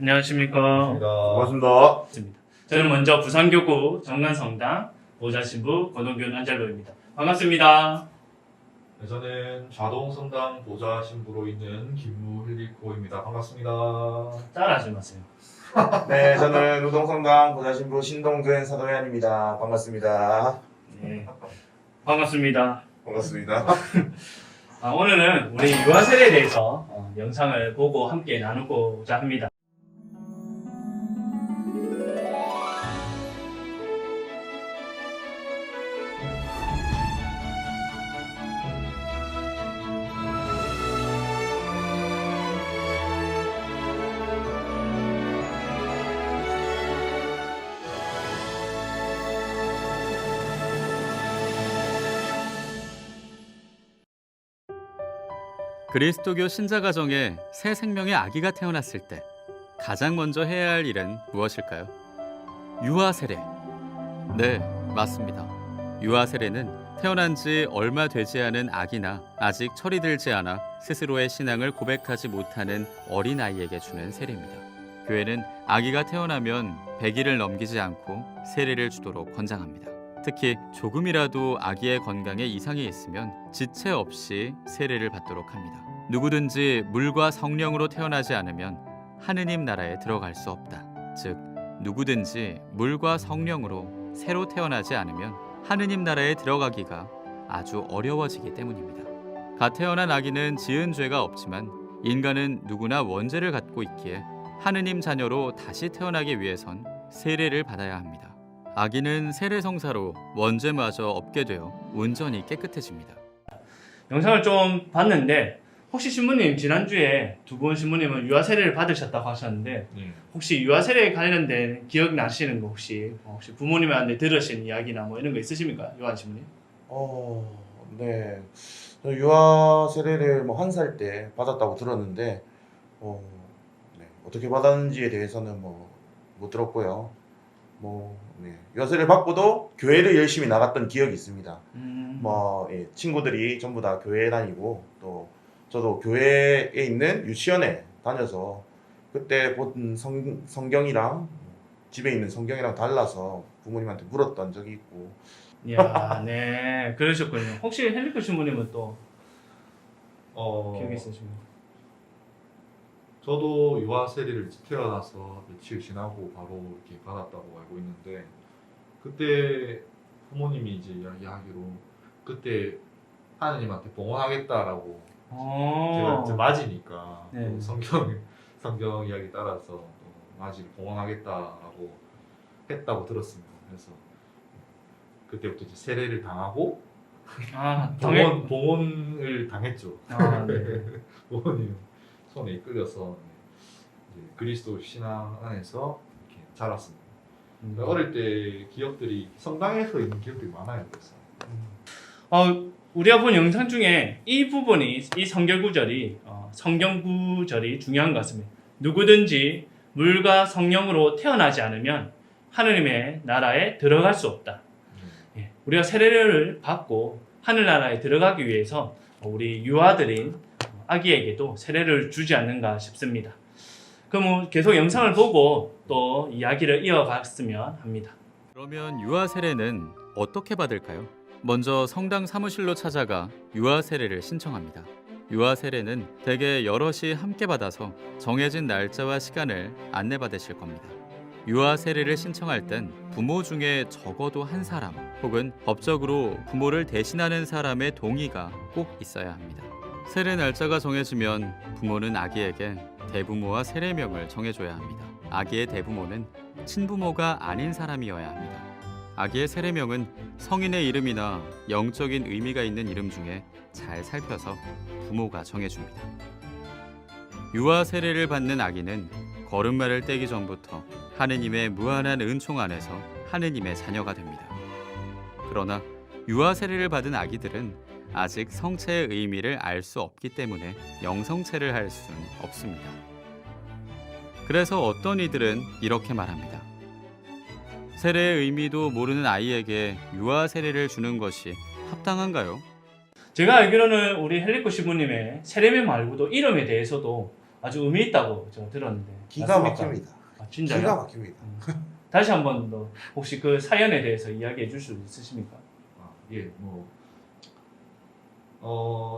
안녕하십니까. 반갑습니다. 저는 먼저 부산교구 정관성당 보좌신부 권동균 안젤로입니다. 반갑습니다. 네, 저는 좌동성당 보좌 신부로 있는 김무힐리코입니다. 반갑습니다. 따라하지 마세요. 네, 저는 우동성당 보좌신부 신동근 사도연입니다. 반갑습니다. 네. 반갑습니다. 반갑습니다. 오늘은 우리 유아세례에 대해서 영상을 보고 함께 나누고자 합니다. 그리스도교 신자 가정에 새 생명의 아기가 태어났을 때 가장 먼저 해야 할 일은 무엇일까요? 유아 세례. 네, 맞습니다. 유아 세례는 태어난 지 얼마 되지 않은 아기나 아직 철이 들지 않아 스스로의 신앙을 고백하지 못하는 어린 아이에게 주는 세례입니다. 교회는 아기가 태어나면 100일을 넘기지 않고 세례를 주도록 권장합니다. 특히 조금이라도 아기의 건강에 이상이 있으면 지체 없이 세례를 받도록 합니다. 누구든지 물과 성령으로 태어나지 않으면 하느님 나라에 들어갈 수 없다. 즉, 누구든지 물과 성령으로 새로 태어나지 않으면 하느님 나라에 들어가기가 아주 어려워지기 때문입니다. 갓 태어난 아기는 지은 죄가 없지만 인간은 누구나 원죄를 갖고 있기에 하느님 자녀로 다시 태어나기 위해선 세례를 받아야 합니다. 아기는 세례성사로 원죄마저 없게 되어 온전히 깨끗해집니다. 영상을 좀 봤는데 혹시 신부님 지난주에 두 분 신부님은 유아 세례를 받으셨다고 하셨는데 혹시 유아 세례에 관련된 기억 나시는 거 혹시 부모님한테 들으신 이야기나 뭐 이런 거 있으십니까? 유아 신부님? 네. 저 유아 세례를 뭐 1살 때 받았다고 들었는데, 네. 어떻게 받았는지에 대해서는 못 들었고요. 네. 유아 세례를 받고도 교회를 열심히 나갔던 기억이 있습니다. 예, 친구들이 전부 다 교회에 다니고 또 저도 교회에 있는 유치원에 다녀서 그때 본 성경이랑 집에 있는 성경이랑 달라서 부모님한테 물었던 적이 있고. 이야, 네, 그러셨군요. 혹시 헬리코 신부님은 또 기억이 있으십니까? 저도 유아 세례를 태어나서 며칠 지나고 바로 이렇게 받았다고 알고 있는데, 그때 부모님이 이제 이야기하기로 그때 하느님한테 봉헌하겠다라고, 제가 이제 맞이니까 네. 또 성경 이야기 따라서 또 맞이를 봉헌하겠다라고 했다고 들었습니다. 그래서 그때부터 이제 세례를 당하고 봉헌을 당했죠. 네. 부모님 손에 이끌려서 이제 그리스도 신앙 안에서 이렇게 자랐습니다. 어릴 때 기억들이 성당에서 있는 기억들이 많아요. 그래서 우리가 본 영상 중에 이 부분이, 이 성경 구절이 중요한 것 같습니다. 누구든지 물과 성령으로 태어나지 않으면 하느님의 나라에 들어갈 수 없다. 예, 우리가 세례를 받고 하늘나라에 들어가기 위해서 우리 유아들인 아기에게도 세례를 주지 않는가 싶습니다. 그럼 계속 영상을 보고 또 이야기를 이어갔으면 합니다. 그러면 유아 세례는 어떻게 받을까요? 먼저 성당 사무실로 찾아가 유아 세례를 신청합니다. 유아 세례는 대개 여럿이 함께 받아서 정해진 날짜와 시간을 안내받으실 겁니다. 유아 세례를 신청할 땐 부모 중에 적어도 한 사람 혹은 법적으로 부모를 대신하는 사람의 동의가 꼭 있어야 합니다. 세례 날짜가 정해지면 부모는 아기에게 대부모와 세례명을 정해줘야 합니다. 아기의 대부모는 친부모가 아닌 사람이어야 합니다. 아기의 세례명은 성인의 이름이나 영적인 의미가 있는 이름 중에 잘 살펴서 부모가 정해줍니다. 유아 세례를 받는 아기는 걸음마를 떼기 전부터 하느님의 무한한 은총 안에서 하느님의 자녀가 됩니다. 그러나 유아 세례를 받은 아기들은 아직 성체의 의미를 알 수 없기 때문에 영성체를 할 수는 없습니다. 그래서 어떤 이들은 이렇게 말합니다. 세례의 의미도 모르는 아이에게 유아 세례를 주는 것이 합당한가요? 제가 알기로는 우리 헬리코 신부님의 세례명 말고도 이름에 대해서도 아주 의미 있다고 제가 들었는데 기가 맞습니까? 막힙니다. 아, 진짜요? 기가 막힙니다. 다시 한번 더 혹시 그 사연에 대해서 이야기해 줄 수 있으십니까? 예,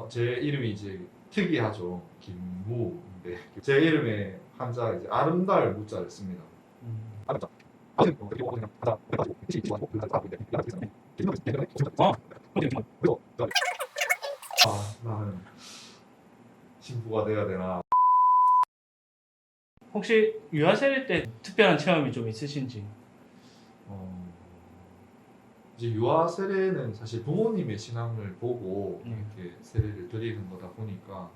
제 이름이 이제 특이하죠. 김무인데 제 이름에 한자 이제 아름다울 무자를 씁니다. 아름다. 나는 신부가 돼야 되나? 혹시 유아 세례 때 특별한 체험이 좀 있으신지? 이제 유아 세례는 사실 부모님의 신앙을 보고 이렇게 세례를 드리는 거다 보니까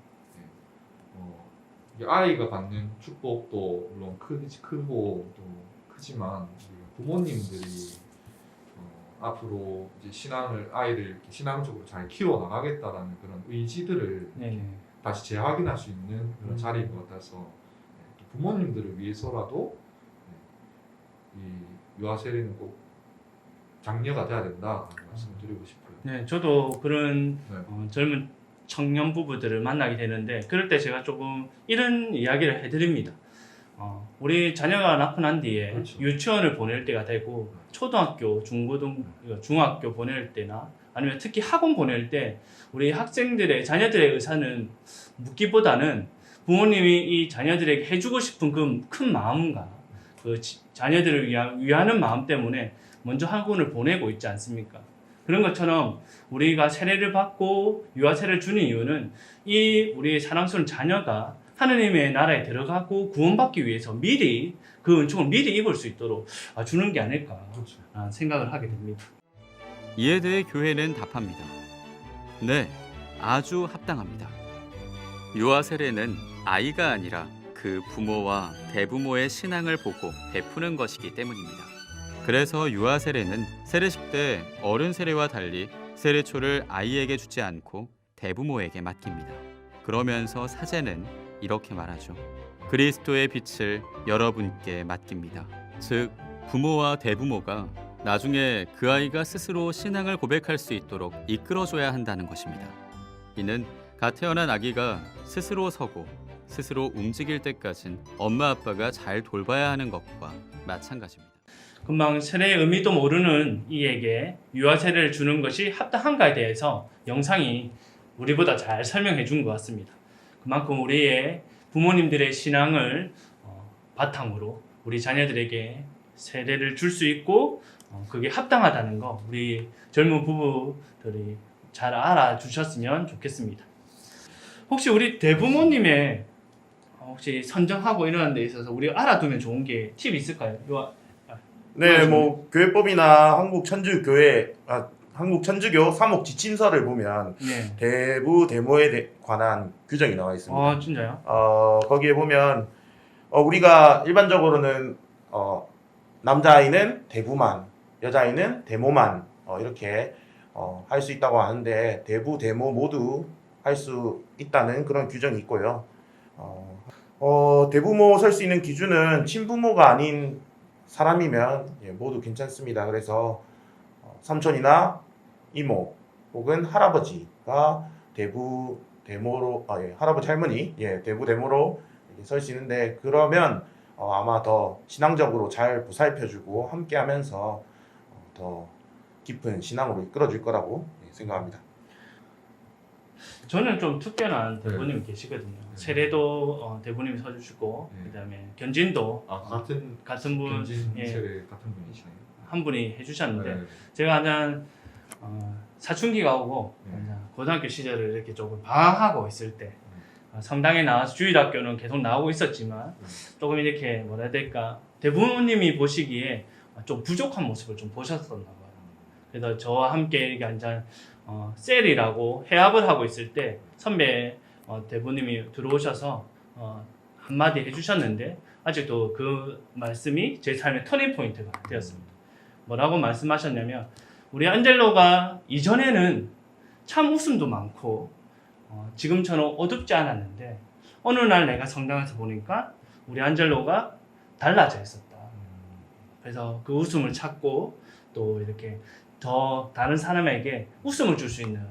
이게 아이가 받는 축복도 물론 크고 또 크지만 부모님들이 앞으로 이제 아이를 이렇게 신앙적으로 잘 키워 나가겠다라는 그런 의지들을 네. 다시 재확인할 수 있는 그런 자리인 것 같아서 부모님들을 위해서라도 이 유아 세례는 꼭 장려가 돼야 된다 말씀을 드리고 싶어요. 네, 저도 그런 네. 젊은 청년 부부들을 만나게 되는데 그럴 때 제가 조금 이런 이야기를 해드립니다. 우리 자녀가 낳고 난 뒤에 그렇죠. 유치원을 보낼 때가 되고 초등학교, 중학교 보낼 때나 아니면 특히 학원 보낼 때 우리 자녀들의 의사는 묻기보다는 부모님이 이 자녀들에게 해주고 싶은 그 큰 마음과 그 자녀들을 위하는 마음 때문에 먼저 학원을 보내고 있지 않습니까? 그런 것처럼 우리가 세례를 받고 유아 세례를 주는 이유는 우리 사랑스러운 자녀가 하느님의 나라에 들어가고 구원받기 위해서 미리 그 은총을 미리 입을 수 있도록 주는 게 아닐까 그렇죠. 생각을 하게 됩니다. 이에 대해 교회는 답합니다. 네, 아주 합당합니다. 유아 세례는 아이가 아니라 그 부모와 대부모의 신앙을 보고 베푸는 것이기 때문입니다. 그래서 유아 세례는 세례식 때 어른 세례와 달리 세례초를 아이에게 주지 않고 대부모에게 맡깁니다. 그러면서 사제는 이렇게 말하죠. 그리스도의 빛을 여러분께 맡깁니다. 즉 부모와 대부모가 나중에 그 아이가 스스로 신앙을 고백할 수 있도록 이끌어줘야 한다는 것입니다. 이는 갓 태어난 아기가 스스로 서고 스스로 움직일 때까진 엄마 아빠가 잘 돌봐야 하는 것과 마찬가지입니다. 금방 세례의 의미도 모르는 이에게 유아 세례를 주는 것이 합당한가에 대해서 영상이 우리보다 잘 설명해 준 것 같습니다. 그만큼 우리의 부모님들의 신앙을 바탕으로 우리 자녀들에게 세례를 줄 수 있고 그게 합당하다는 거 우리 젊은 부부들이 잘 알아주셨으면 좋겠습니다. 혹시 우리 대부모님의 혹시 선정하고 이러는 데 있어서 우리가 알아두면 좋은 게 팁이 있을까요? 네, 뭐 교회법이나 한국 천주교 사목 지침서를 보면 네. 대부 대모에 관한 규정이 나와 있습니다. 진짜요? 거기에 보면 우리가 일반적으로는 남자아이는 대부만, 여자아이는 대모만 이렇게 할 수 있다고 하는데 대부, 대모 모두 할 수 있다는 그런 규정이 있고요. 대부모 설 수 있는 기준은 친부모가 아닌 사람이면 모두 괜찮습니다. 그래서 삼촌이나 이모 혹은 할아버지가 대부 대모로 할아버지 할머니 대부 대모로 설 수 있는데 그러면 아마 더 신앙적으로 잘 보살펴주고 함께하면서 더 깊은 신앙으로 이끌어줄 거라고 생각합니다. 저는 좀 특별한 대부님이 계시거든요. 세례도 대부님이 서주시고 그다음에 견진도 같은 분 견진 세례 같은 분이시네요. 한 분이 해주셨는데 네. 제가 한 사춘기가 오고 고등학교 시절을 이렇게 조금 방황하고 있을 때 성당에 나와서 주일학교는 계속 나오고 있었지만 조금 이렇게 뭐라 해야 될까 대부모님이 보시기에 좀 부족한 모습을 좀 보셨었나 봐요. 그래서 저와 함께 이렇게 앉아 셀이라고 해합을 하고 있을 때 선배 대부님이 들어오셔서 한마디 해주셨는데 아직도 그 말씀이 제 삶의 터닝 포인트가 되었습니다. 뭐라고 말씀하셨냐면 우리 안젤로가 이전에는 참 웃음도 많고 지금처럼 어둡지 않았는데 어느 날 내가 성당에서 보니까 우리 안젤로가 달라져 있었다. 그래서 그 웃음을 찾고 또 이렇게 더 다른 사람에게 웃음을 줄 수 있는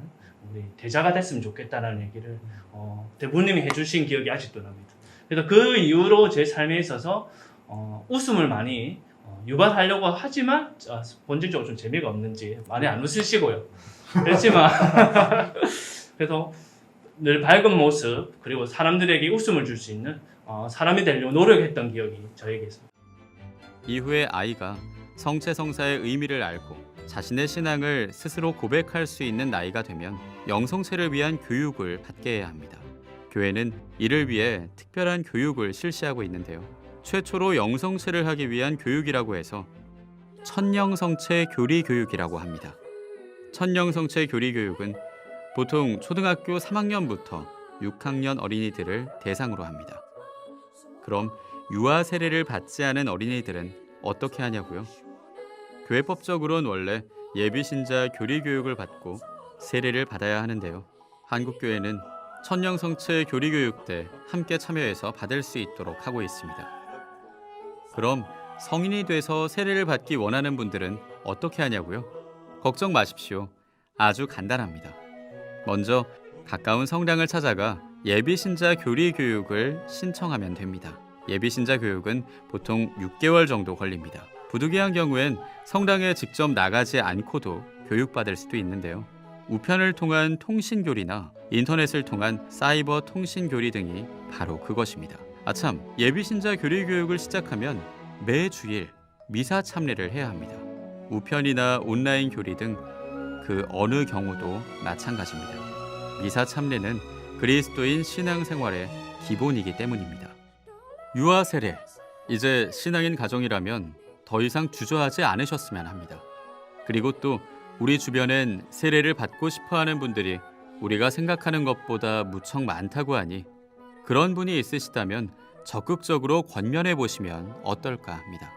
우리 대자가 됐으면 좋겠다라는 얘기를 대부님이 해주신 기억이 아직도 납니다. 그래서 그 이후로 제 삶에 있어서 웃음을 많이 유발하려고 하지만 본질적으로 좀 재미가 없는지 많이 안 웃으시고요. 그렇지만 그래서 늘 밝은 모습 그리고 사람들에게 웃음을 줄 수 있는 사람이 되려고 노력했던 기억이 저에게 있습니다. 이후에 아이가 성체성사의 의미를 알고 자신의 신앙을 스스로 고백할 수 있는 나이가 되면 영성체를 위한 교육을 받게 해야 합니다. 교회는 이를 위해 특별한 교육을 실시하고 있는데요. 최초로 영성체를 하기 위한 교육이라고 해서 천영성체 교리 교육이라고 합니다. 천영성체 교리 교육은 보통 초등학교 3학년부터 6학년 어린이들을 대상으로 합니다. 그럼 유아 세례를 받지 않은 어린이들은 어떻게 하냐고요? 교회법적으로는 원래 예비신자 교리 교육을 받고 세례를 받아야 하는데요. 한국교회는 천영성체 교리 교육 때 함께 참여해서 받을 수 있도록 하고 있습니다. 그럼 성인이 돼서 세례를 받기 원하는 분들은 어떻게 하냐고요? 걱정 마십시오. 아주 간단합니다. 먼저 가까운 성당을 찾아가 예비신자 교리 교육을 신청하면 됩니다. 예비신자 교육은 보통 6개월 정도 걸립니다. 부득이한 경우엔 성당에 직접 나가지 않고도 교육받을 수도 있는데요. 우편을 통한 통신교리나 인터넷을 통한 사이버 통신교리 등이 바로 그것입니다. 아참, 예비신자 교리 교육을 시작하면 매 주일 미사 참례를 해야 합니다. 우편이나 온라인 교리 등 그 어느 경우도 마찬가지입니다. 미사 참례는 그리스도인 신앙생활의 기본이기 때문입니다. 유아 세례, 이제 신앙인 가정이라면 더 이상 주저하지 않으셨으면 합니다. 그리고 또 우리 주변엔 세례를 받고 싶어하는 분들이 우리가 생각하는 것보다 무척 많다고 하니 그런 분이 있으시다면 적극적으로 권면해 보시면 어떨까 합니다.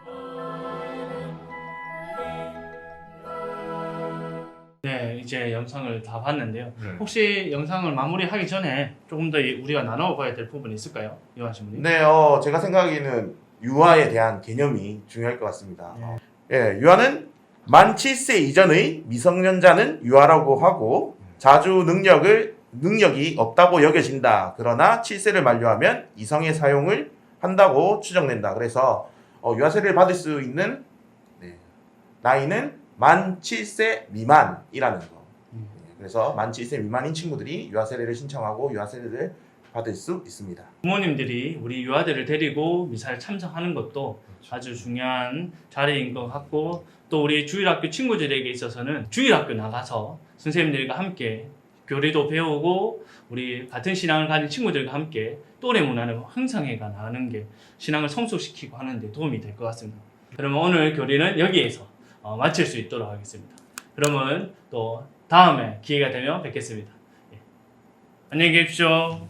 네, 이제 영상을 다 봤는데요. 네. 혹시 영상을 마무리하기 전에 조금 더 우리가 나눠봐야 될 부분이 있을까요? 이완 신부님? 네, 제가 생각하기에는 유아에 대한 개념이 중요할 것 같습니다. 네. 예, 유아는 만 7세 이전의 미성년자는 유아라고 하고 자주 능력이 없다고 여겨진다. 그러나 7세를 만료하면 이성의 사용을 한다고 추정된다. 그래서 유아 세례를 받을 수 있는 나이는 만 7세 미만이라는 거. 그래서 만 7세 미만인 친구들이 유아 세례를 신청하고 유아 세례를 받을 수 있습니다. 부모님들이 우리 유아들을 데리고 미사에 참석하는 것도 아주 중요한 자리인 것 같고, 또 우리 주일학교 친구들에게 있어서는 주일학교 나가서 선생님들과 함께 교리도 배우고 우리 같은 신앙을 가진 친구들과 함께 또래 문화를 형성해 가는 게 신앙을 성숙시키고 하는 데 도움이 될 것 같습니다. 그러면 오늘 교리는 여기에서 마칠 수 있도록 하겠습니다. 그러면 또 다음에 기회가 되면 뵙겠습니다. 예. 안녕히 계십시오.